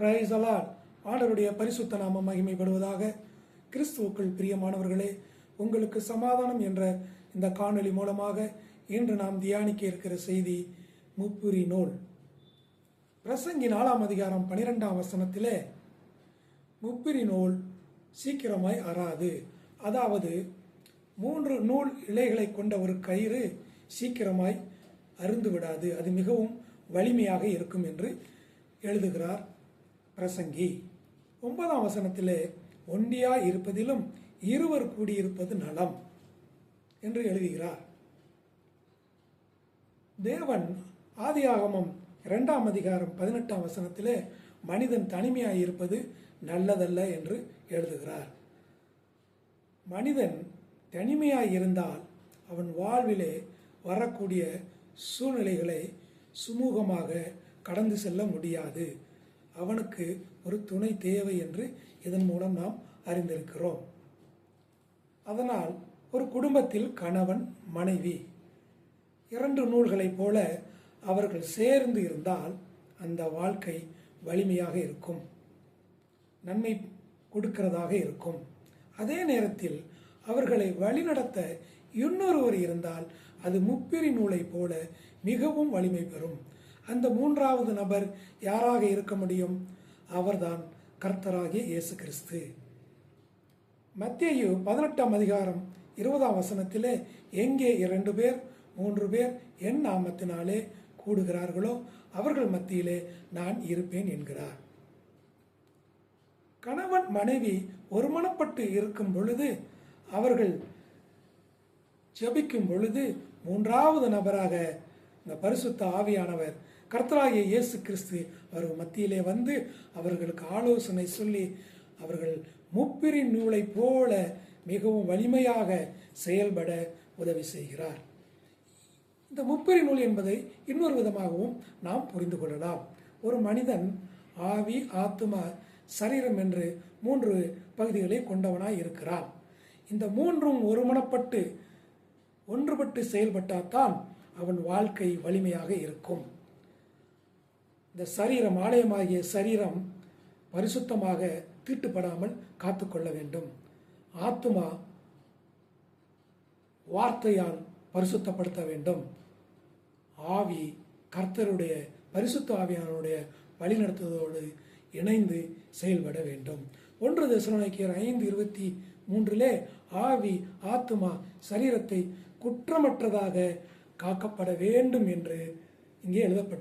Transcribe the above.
Praise the Lord. ஆண்டவருடைய பரிசுத்த நாமம் மகிமைப்படுவதாக. கிறிஸ்துவுக்குள் பிரியமானவர்களே, உங்களுக்கு சமாதானம் என்ற இந்த காணொளி மூலமாக இன்று நாம் தியானிக்க இருக்கிற செய்தி முப்புரி நூல். பிரசங்கி 4ஆம் அதிகாரம் 12ஆம் வசனத்திலே முப்புரி நூல் சீக்கிரமாய் அறாது, அதாவது 3 நூல் இழைகளை கொண்ட ஒரு கயிறு சீக்கிரமாய் அருந்து விடாது, அது மிகவும் வலிமையாக இருக்கும் என்று எழுதுகிறார் பிரசங்கி. 9ஆம் வசனத்திலே ஒண்டியாய் இருப்பதிலும் இருவர் கூடியிருப்பது நலம் என்று எழுதுகிறார். தேவன் ஆதியாகமம் 2ஆம் அதிகாரம் 18ஆம் வசனத்திலே மனிதன் தனிமையாய் இருப்பது நல்லதல்ல என்று எழுதுகிறார். மனிதன் தனிமையாய் இருந்தால் அவன் வாழ்விலே வரக்கூடிய சூழ்நிலைகளை சுமூகமாக கடந்து செல்ல முடியாது. அவனுக்கு ஒரு துணை தேவை என்று இதன் மூலம் நாம் அறிந்திருக்கிறோம். அதனால் ஒரு குடும்பத்தில் கணவன் மனைவி 2 நூல்களைப் போல அவர்கள் சேர்ந்து இருந்தால் அந்த வாழ்க்கை வலிமையாக இருக்கும், நன்மை கொடுக்கிறதாக இருக்கும். அதே நேரத்தில் அவர்களை வழிநடத்த இன்னொருவர் இருந்தால் அது முப்பிரி நூலை போல மிகவும் வலிமை பெறும். அந்த 3வது நபர் யாராக இருக்க முடியும்? அவர்தான் கர்த்தராகிய இயேசு கிறிஸ்து. மத்தேயு 18ஆம் அதிகாரம் 20ஆம் வசனத்திலே எங்கே 2 பேர் 3 பேர் என் நாமத்தினாலே கூடுகிறார்களோ அவர்கள் மத்தியிலே நான் இருப்பேன் என்கிறார். கணவன் மனைவி ஒருமனப்பட்டு இருக்கும் பொழுது, அவர்கள் ஜெபிக்கும் பொழுது 3வது நபராக இந்த பரிசுத்த ஆவியானவர் கர்த்தராகிய இயேசு கிறிஸ்து அவர் மத்தியிலே வந்து அவர்களுக்கு ஆலோசனை சொல்லி அவர்கள் முப்பிரி நூலை போல மிகவும் வலிமையாக செயல்பட உதவி செய்கிறார். இந்த முப்பிரி நூல் என்பதை இன்னொரு விதமாகவும் நாம் புரிந்து கொள்ளலாம். ஒரு மனிதன் ஆவி, ஆத்துமா, சரீரம் என்று 3 பகுதிகளை கொண்டவனாய் இருக்கிறான். இந்த 3ம் ஒருமனப்பட்டு ஒன்றுபட்டு செயல்பட்டால்தான் அவன் வாழ்க்கை வலிமையாக இருக்கும். இந்த சரீரம், ஆலயமாகிய சரீரம் பரிசுத்தமாக தீட்டுப்படாமல் காத்துக்கொள்ள வேண்டும். ஆத்துமா வார்த்தையால் பரிசுத்தப்படுத்த வேண்டும். ஆவி கர்த்தருடைய பரிசுத்த ஆவியானுடைய வழிநடத்துவதோடு இணைந்து செயல்பட வேண்டும். 1 தெசலோனிக்கேயர் 5:23 ஆவி, ஆத்துமா, சரீரத்தை குற்றமற்றதாக காக்கப்பட வேண்டும் என்று இங்கே எழுதப்பட்டு